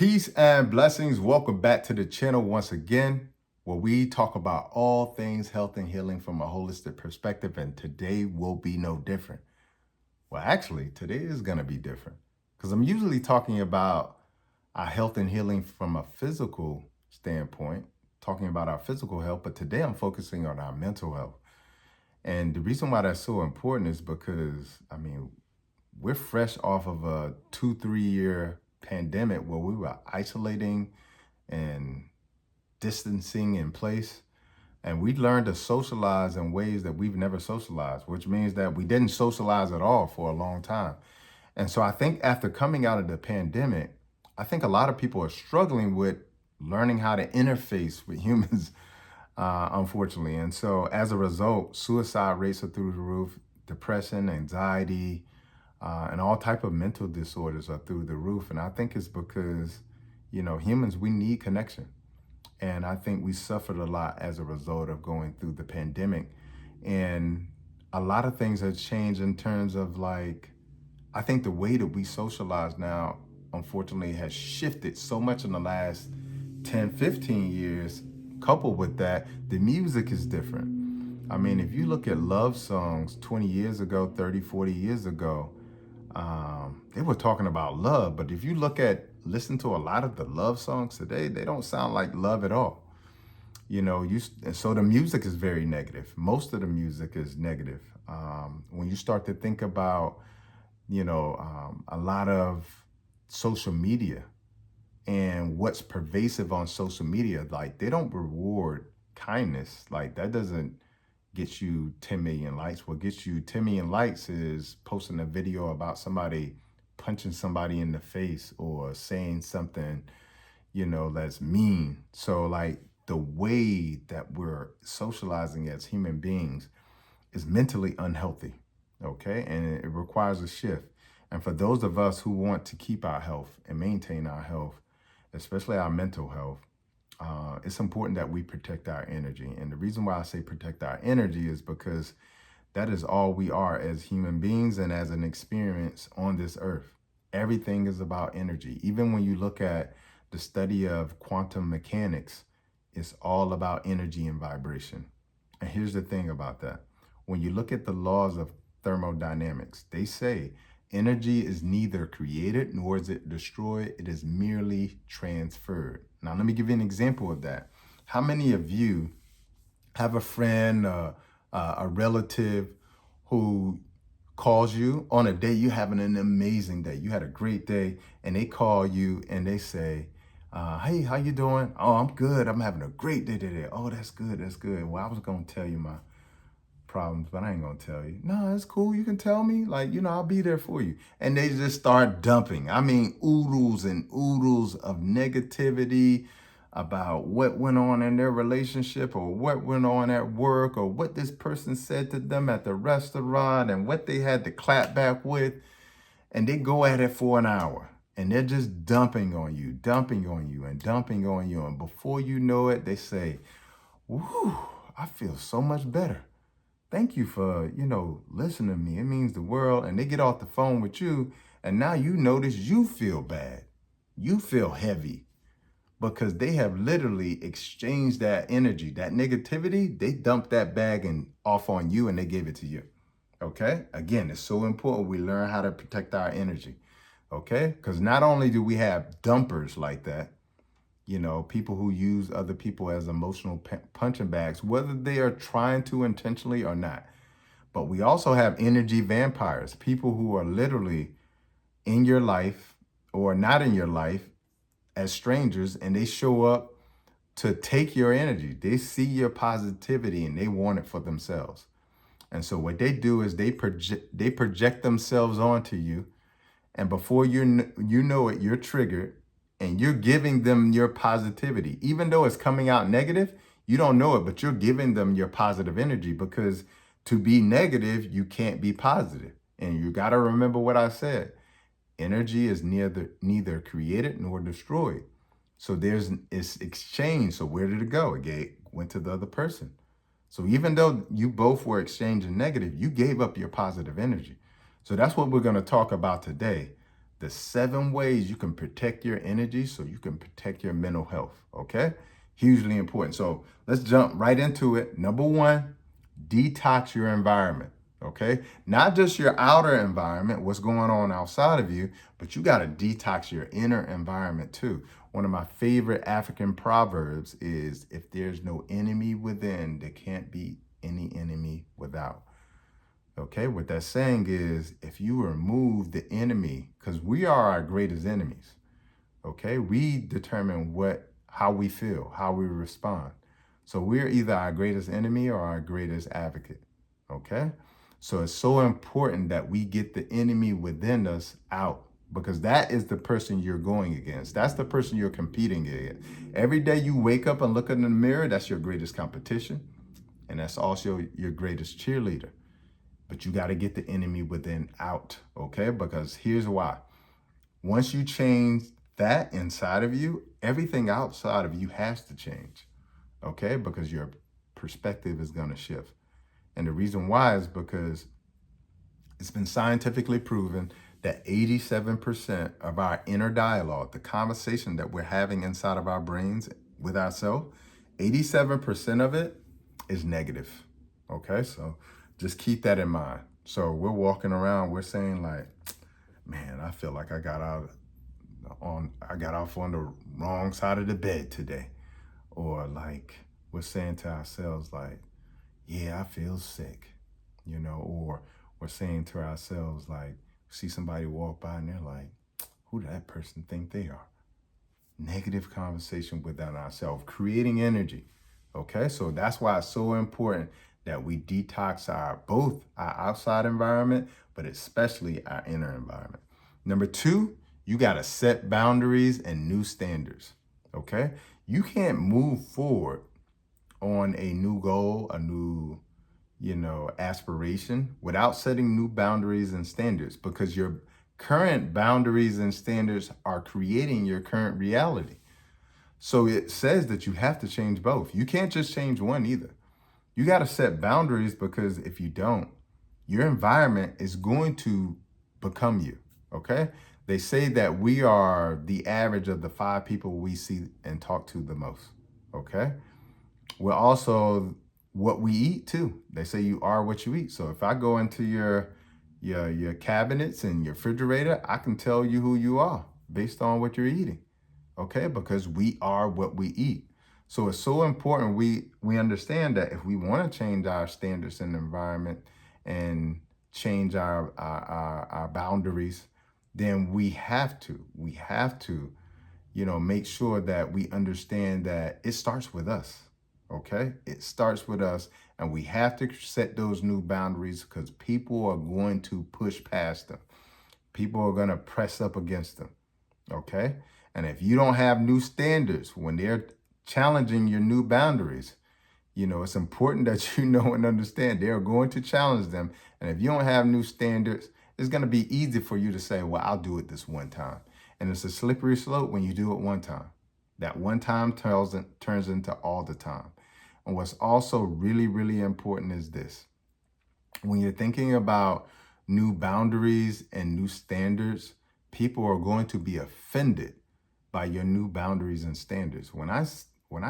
Peace and blessings. Welcome back to the channel once again, where we talk about all things health and healing from a holistic perspective. And today will be no different. Well, actually, today is going to be different because I'm usually talking about our health and healing from a physical standpoint, talking about our physical health. But today I'm focusing on our mental health. And the reason why that's so important is because, we're fresh off of a 2-3 year pandemic where we were isolating and distancing in place. And we learned to socialize in ways that we've never socialized, which means that we didn't socialize at all for a long time. And so I think after coming out of the pandemic, I think a lot of people are struggling with learning how to interface with humans, unfortunately. And so as a result, suicide rates are through the roof, depression, anxiety, and all type of mental disorders are through the roof. And I think it's because, humans, we need connection. And I think we suffered a lot as a result of going through the pandemic. And a lot of things have changed in terms of I think the way that we socialize now, unfortunately, has shifted so much in the last 10, 15 years. Coupled with that, the music is different. I mean, if you look at love songs 20 years ago, 30, 40 years ago, they were talking about love. But if you listen to a lot of the love songs today, they don't sound like love at all. So the music is very negative. Most of the music is negative. When you start to think about, a lot of social media and what's pervasive on social media, they don't reward kindness. That doesn't get you 10 million likes. What gets you 10 million likes is posting a video about somebody punching somebody in the face or saying something, that's mean. So the way that we're socializing as human beings is mentally unhealthy. Okay. And it requires a shift. And for those of us who want to keep our health and maintain our health, especially our mental health, it's important that we protect our energy. And the reason why I say protect our energy is because that is all we are as human beings and as an experience on this earth. Everything is about energy. Even when you look at the study of quantum mechanics, it's all about energy and vibration. And here's the thing about that. When you look at the laws of thermodynamics, they say energy is neither created nor is it destroyed. It is merely transferred. Now, let me give you an example of that. How many of you have a friend, a relative who calls you on a day, you're having an amazing day, you had a great day, and they call you and they say, hey, how you doing? Oh, I'm good. I'm having a great day today. Oh, that's good. That's good. Well, I was going to tell you my problems, but I ain't gonna tell you. No, it's cool. You can tell me. I'll be there for you. And they just start dumping. I mean, oodles and oodles of negativity about what went on in their relationship or what went on at work or what this person said to them at the restaurant and what they had to clap back with. And they go at it for an hour. And they're just dumping on you, dumping on you, and dumping on you. And before you know it, they say, whew, I feel so much better. Thank you for, listening to me. It means the world. And they get off the phone with you. And now you notice you feel bad. You feel heavy because they have literally exchanged that energy, that negativity. They dumped that bag and off on you and they gave it to you. Okay. Again, it's so important we learn how to protect our energy. Okay. Because not only do we have dumpers like that, people who use other people as emotional punching bags, whether they are trying to intentionally or not. But we also have energy vampires, people who are literally in your life or not in your life as strangers, and they show up to take your energy. They see your positivity and they want it for themselves. And so what they do is they project themselves onto you. And before you know it, you're triggered. And you're giving them your positivity. Even though it's coming out negative, you don't know it, but you're giving them your positive energy because to be negative, you can't be positive. And you got to remember what I said. Energy is neither created nor destroyed. So it's exchange. So where did it go? It went to the other person. So even though you both were exchanging negative, you gave up your positive energy. So that's what we're going to talk about today. the 7 ways you can protect your energy so you can protect your mental health. Okay? Hugely important. So let's jump right into it. Number 1, detox your environment. Okay? Not just your outer environment, what's going on outside of you, but you got to detox your inner environment too. One of my favorite African proverbs is, if there's no enemy within, there can't be any enemy without. Okay, what that's saying is, if you remove the enemy, because we are our greatest enemies, okay, we determine how we feel, how we respond. So we're either our greatest enemy or our greatest advocate. Okay, so it's so important that we get the enemy within us out, because that is the person you're going against. That's the person you're competing against. Every day you wake up and look in the mirror, that's your greatest competition, and that's also your greatest cheerleader. But you got to get the enemy within out, okay? Because here's why. Once you change that inside of you, everything outside of you has to change, okay? Because your perspective is going to shift. And the reason why is because it's been scientifically proven that 87% of our inner dialogue, the conversation that we're having inside of our brains with ourselves, 87% of it is negative, okay? So just keep that in mind. So we're walking around, we're saying like, man, I feel like I got off on the wrong side of the bed today. Or like we're saying to ourselves like, yeah, I feel sick, or we're saying to ourselves like, see somebody walk by and they're like, who does that person think they are? Negative conversation within ourselves, creating energy. Okay, so that's why it's so important that we detox both our outside environment, but especially our inner environment. Number 2, you got to set boundaries and new standards. Okay, you can't move forward on a new goal, a new, aspiration without setting new boundaries and standards, because your current boundaries and standards are creating your current reality. So it says that you have to change both. You can't just change one either. You got to set boundaries, because if you don't, your environment is going to become you. Okay? They say that we are the average of the 5 people we see and talk to the most. Okay? We're also what we eat too. They say you are what you eat. So if I go into your cabinets and your refrigerator, I can tell you who you are based on what you're eating. Okay? Because we are what we eat. So it's so important we understand that if we want to change our standards in the environment and change our boundaries, then we have to make sure that we understand that it starts with us. Okay? It starts with us, and we have to set those new boundaries, because people are going to push past them. People are going to press up against them. Okay? And if you don't have new standards when they're challenging your new boundaries, it's important that you know and understand they're going to challenge them. And if you don't have new standards, it's going to be easy for you to say, well, I'll do it this one time. And it's a slippery slope when you do it one time. That one time turns into all the time. And what's also really, really important is this. When you're thinking about new boundaries and new standards, people are going to be offended by your new boundaries and standards. When I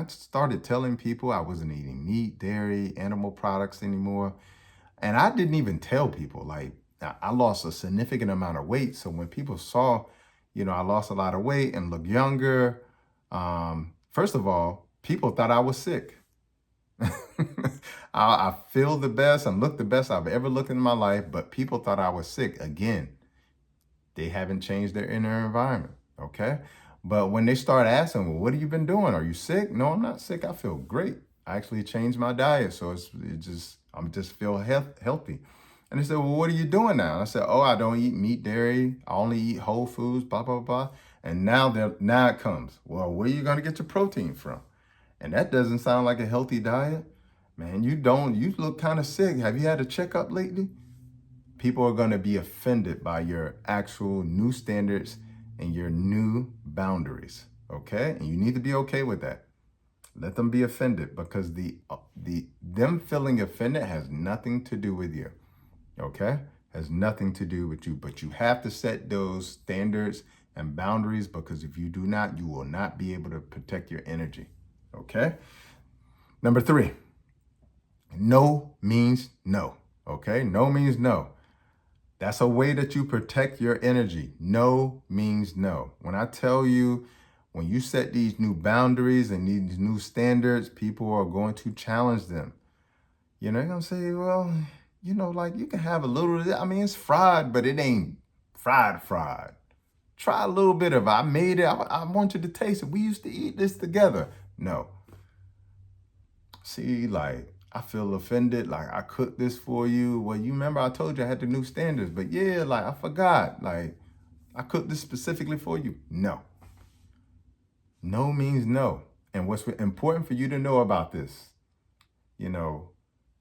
started telling people I wasn't eating meat, dairy, animal products anymore, and I didn't even tell people, like, I lost a significant amount of weight. So when people saw, I lost a lot of weight and looked younger, first of all, people thought I was sick. I feel the best and look the best I've ever looked in my life, but people thought I was sick. Again, they haven't changed their inner environment, okay? But when they start asking, well, what have you been doing? Are you sick? No, I'm not sick. I feel great. I actually changed my diet, so I'm just feel healthy. And they said, well, what are you doing now? And I said, oh, I don't eat meat, dairy. I only eat whole foods, blah, blah, blah. And now it comes, well, where are you going to get your protein from? And that doesn't sound like a healthy diet. Man, you look kind of sick. Have you had a checkup lately? People are going to be offended by your actual new standards and your new boundaries, okay? And you need to be okay with that. Let them be offended, because them feeling offended has nothing to do with you, okay? Has nothing to do with you, but you have to set those standards and boundaries, because if you do not, you will not be able to protect your energy. Okay. Number 3, no means no. Okay. No means no. That's a way that you protect your energy. No means no. When I tell you, when you set these new boundaries and these new standards, people are going to challenge them. They're going to say, well, like you can have a little of that. I mean, it's fried, but it ain't fried. Try a little bit of it. I made it. I want you to taste it. We used to eat this together. No. See, like, I feel offended. Like, I cooked this for you. Well, you remember I told you I had the new standards, but yeah, like, I forgot. Like, I cooked this specifically for you. No. No means no. And what's important for you to know about this,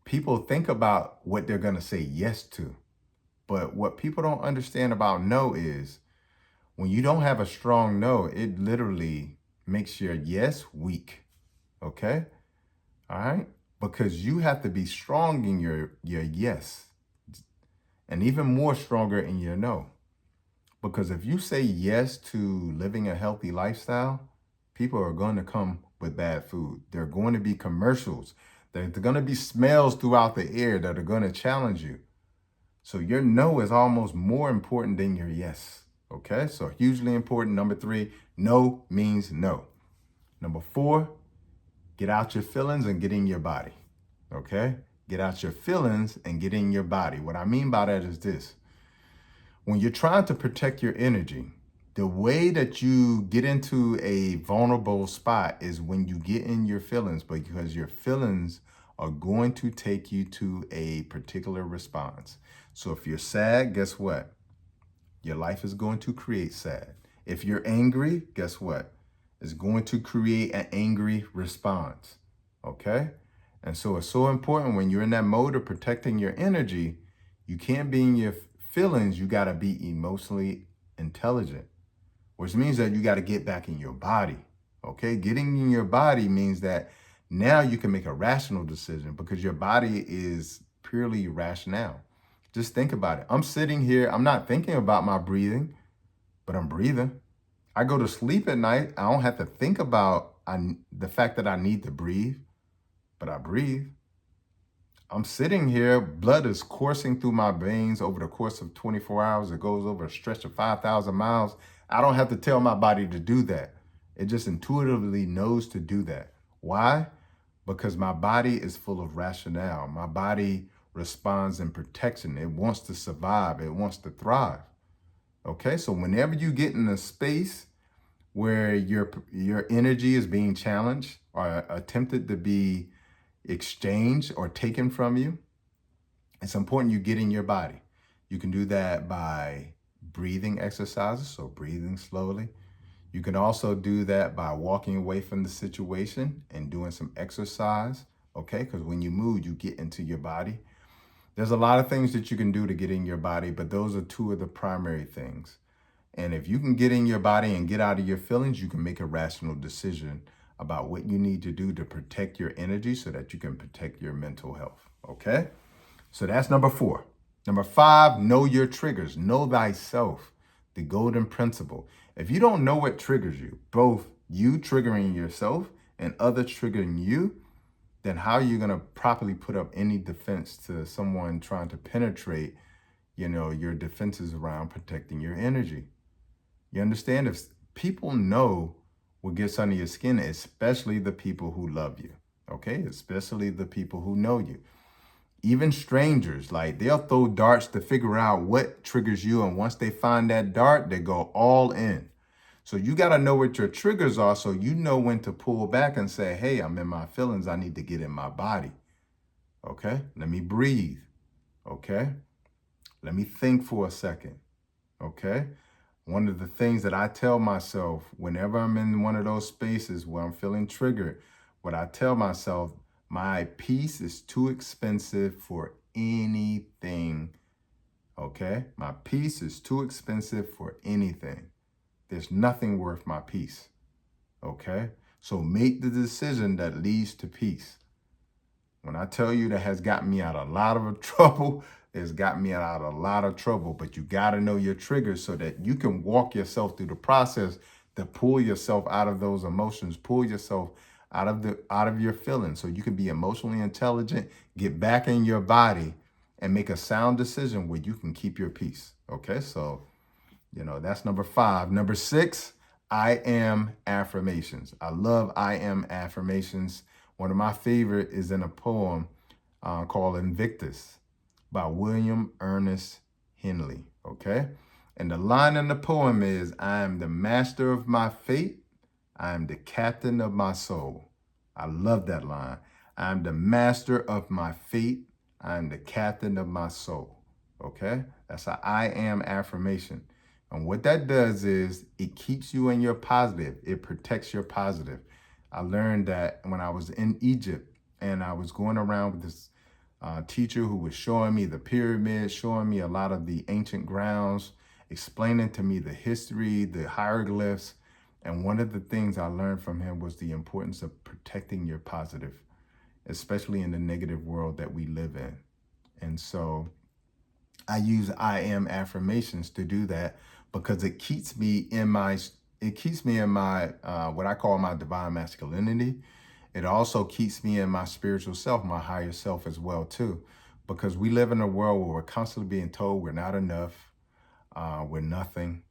people think about what they're going to say yes to. But what people don't understand about no is when you don't have a strong no, it literally makes your yes weak. Okay? All right? Because you have to be strong in your yes, and even more stronger in your no. Because if you say yes to living a healthy lifestyle, people are going to come with bad food. There are going to be commercials. There's going to be smells throughout the air that are going to challenge you. So your no is almost more important than your yes. Okay? So hugely important. Number 3, no means no. Number 4, get out your feelings and get in your body. Okay? Get out your feelings and get in your body. What I mean by that is this. When you're trying to protect your energy, the way that you get into a vulnerable spot is when you get in your feelings, because your feelings are going to take you to a particular response. So if you're sad, guess what? Your life is going to create sad. If you're angry, guess what? It's going to create an angry response. Okay? And so it's so important when you're in that mode of protecting your energy, you can't be in your feelings. You got to be emotionally intelligent, which means that you got to get back in your body. Okay? Getting in your body means that now you can make a rational decision, because your body is purely rationale. Just think about it. I'm sitting here. I'm not thinking about my breathing, but I'm breathing. I go to sleep at night. I don't have to think about the fact that I need to breathe, but I breathe. I'm sitting here. Blood is coursing through my veins over the course of 24 hours. It goes over a stretch of 5,000 miles. I don't have to tell my body to do that. It just intuitively knows to do that. Why? Because my body is full of rationale. My body responds in protection. It wants to survive. It wants to thrive. Okay, so whenever you get in a space where your energy is being challenged or attempted to be exchanged or taken from you, it's important you get in your body. You can do that by breathing exercises, so breathing slowly. You can also do that by walking away from the situation and doing some exercise, okay? Because when you move, you get into your body. There's a lot of things that you can do to get in your body, but those are 2 of the primary things. And if you can get in your body and get out of your feelings, you can make a rational decision about what you need to do to protect your energy so that you can protect your mental health. Okay? So that's number 4. Number 5, know your triggers. Know thyself, the golden principle. If you don't know what triggers you, both you triggering yourself and others triggering you, then how are you going to properly put up any defense to someone trying to penetrate, your defenses around protecting your energy? You understand? If people know what gets under your skin, especially the people who love you, okay? Especially the people who know you. Even strangers, like, they'll throw darts to figure out what triggers you. And once they find that dart, they go all in. So you got to know what your triggers are, so you know when to pull back and say, hey, I'm in my feelings. I need to get in my body. Okay? Let me breathe. Okay? Let me think for a second. Okay? One of the things that I tell myself whenever I'm in one of those spaces where I'm feeling triggered, what I tell myself, my peace is too expensive for anything. Okay? My peace is too expensive for anything. There's nothing worth my peace. Okay? So make the decision that leads to peace. When I tell you that has gotten me out of a lot of trouble, It's got me out of a lot of trouble, but you got to know your triggers so that you can walk yourself through the process to pull yourself out of those emotions, pull yourself out of your feelings so you can be emotionally intelligent, get back in your body and make a sound decision where you can keep your peace. Okay? So, that's number 5. Number 6, I am affirmations. I love I am affirmations. One of my favorite is in a poem called Invictus by William Ernest Henley. Okay? And the line in the poem is, I am the master of my fate. I am the captain of my soul. I love that line. I am the master of my fate. I am the captain of my soul. Okay? That's an I am affirmation. And what that does is it keeps you in your positive. It protects your positive. I learned that when I was in Egypt and I was going around with this teacher who was showing me the pyramids, showing me a lot of the ancient grounds, explaining to me the history, the hieroglyphs. And one of the things I learned from him was the importance of protecting your positive, especially in the negative world that we live in. And so I use I am affirmations to do that because it keeps me in my what I call my divine masculinity. It also keeps me in my spiritual self, my higher self as well too, because we live in a world where we're constantly being told we're not enough, we're nothing,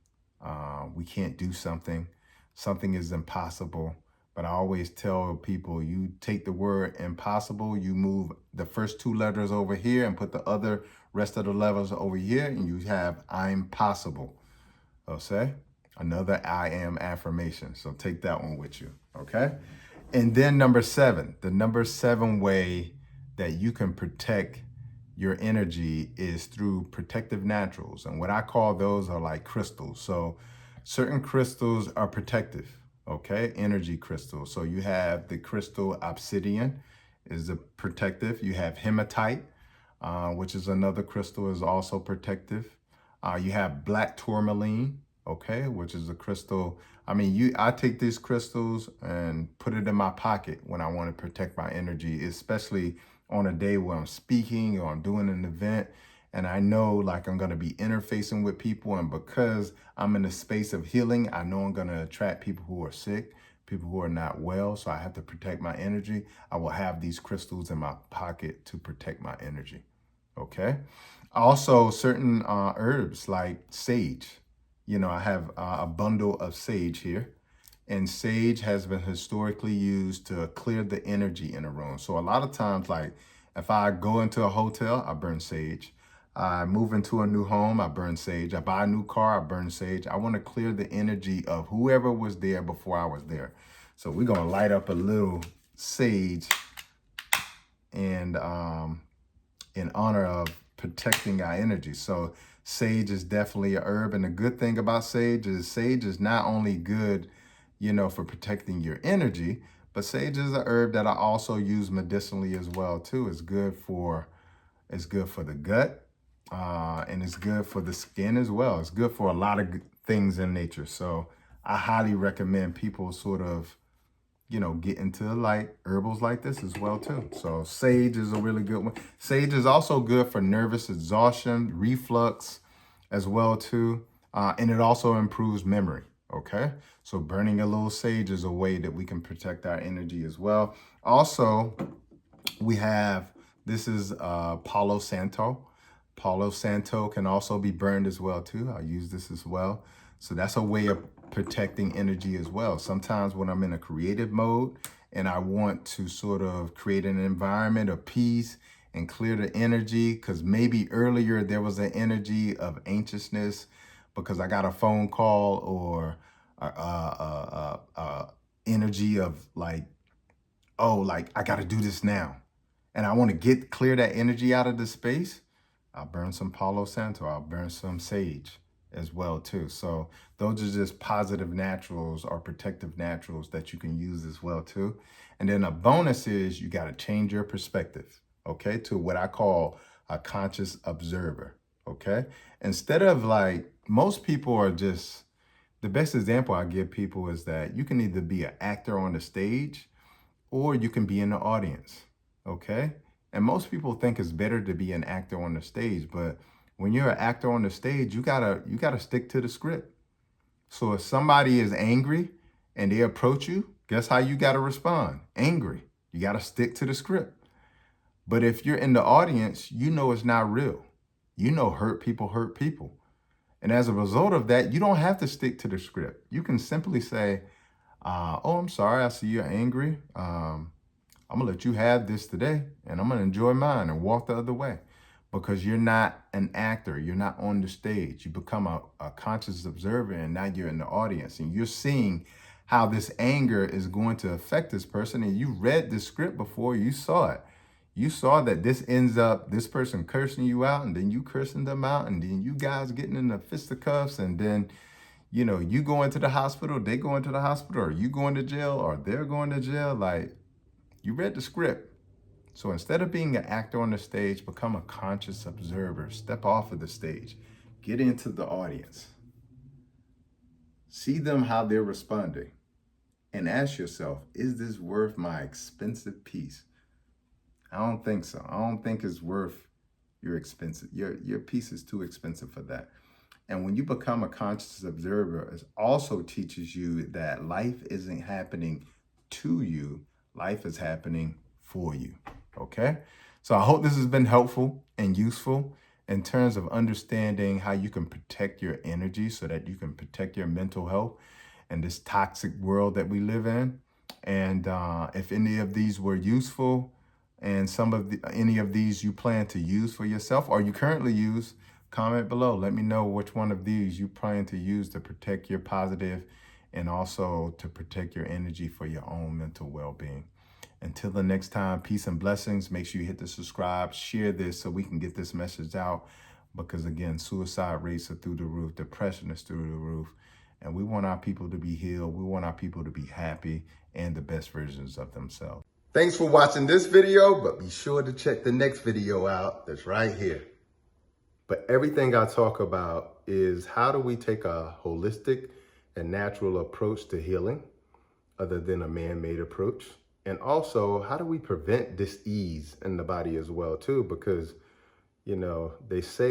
we can't do something, something is impossible. But I always tell people, you take the word impossible, you move the first 2 letters over here and put the rest of the letters over here, and you have I'm possible. Okay? Another I am affirmation. So take that one with you. Okay? And then number 7, the number 7 way that you can protect your energy is through protective naturals. And what I call those are like crystals. So certain crystals are protective, okay? Energy crystals. So you have the crystal obsidian is a protective. You have hematite, which is another crystal, is also protective. You have black tourmaline, okay, which is a crystal. I take these crystals and put it in my pocket when I want to protect my energy, especially on a day where I'm speaking or I'm doing an event and I know like I'm going to be interfacing with people. And because I'm in a space of healing, I know I'm going to attract people who are sick, people who are not well. So I have to protect my energy. I will have these crystals in my pocket to protect my energy. Okay. Also, certain herbs like sage. I have a bundle of sage here. And sage has been historically used to clear the energy in a room. So a lot of times, like if I go into a hotel, I burn sage. I move into a new home, I burn sage. I buy a new car, I burn sage. I want to clear the energy of whoever was there before I was there. So we're going to light up a little sage and in honor of protecting our energy. So sage is definitely a herb. And the good thing about sage is not only good, for protecting your energy, but sage is a herb that I also use medicinally as well too. It's good for the gut, and it's good for the skin as well. It's good for a lot of things in nature. So I highly recommend people sort of get into like herbals like this as well too. So sage is a really good one. Sage is also good for nervous exhaustion, reflux as well too. And it also improves memory. Okay. So burning a little sage is a way that we can protect our energy as well. Also, we have, this is Palo Santo. Palo Santo can also be burned as well too. I use this as well. So that's a way of protecting energy as well. Sometimes when I'm in a creative mode and I want to sort of create an environment of peace and clear the energy, because maybe earlier there was an energy of anxiousness because I got a phone call or energy of like, oh, like I got to do this now. And I want to clear that energy out of the space. I'll burn some Palo Santo. I'll burn some sage as well too. So those are just positive naturals or protective naturals that you can use as well too. And then a bonus is you got to change your perspective, okay, to what I call a conscious observer, okay? Instead of like, most people are just, the best example I give people is that you can either be an actor on the stage or you can be in the audience, okay? And most people think it's better to be an actor on the stage, but when you're an actor on the stage, you gotta stick to the script. So if somebody is angry and they approach you, guess how you gotta respond? Angry. You gotta stick to the script. But if you're in the audience, you know it's not real. You know hurt people hurt people. And as a result of that, you don't have to stick to the script. You can simply say, oh, I'm sorry, I see you're angry. I'm gonna let you have this today and I'm gonna enjoy mine and walk the other way, because you're not an actor. You're not on the stage. You become a conscious observer, and now you're in the audience and you're seeing how this anger is going to affect this person. And you read the script before you saw it. You saw that this ends up this person cursing you out, and then you cursing them out, and then you guys getting in the fisticuffs, and then you go into the hospital, they go into the hospital, or you going to jail, or they're going to jail. Like, you read the script. So instead of being an actor on the stage, become a conscious observer. Step off of the stage. Get into the audience. See them how they're responding. And ask yourself, is this worth my expensive piece? I don't think so. I don't think it's worth your expensive. Your piece is too expensive for that. And when you become a conscious observer, it also teaches you that life isn't happening to you. Life is happening for you. Okay? So I hope this has been helpful and useful in terms of understanding how you can protect your energy so that you can protect your mental health in this toxic world that we live in. And if any of these were useful, and any of these you plan to use for yourself or you currently use, comment below. Let me know which one of these you plan to use to protect your positive and also to protect your energy for your own mental well-being. Until the next time, peace and blessings. Make sure you hit the subscribe, share this so we can get this message out, because again, suicide rates are through the roof, depression is through the roof, and we want our people to be healed. We want our people to be happy and the best versions of themselves. Thanks for watching this video, but be sure to check the next video out that's right here. But everything I talk about is how do we take a holistic and natural approach to healing other than a man-made approach? And also, how do we prevent dis-ease in the body as well too? Because, they say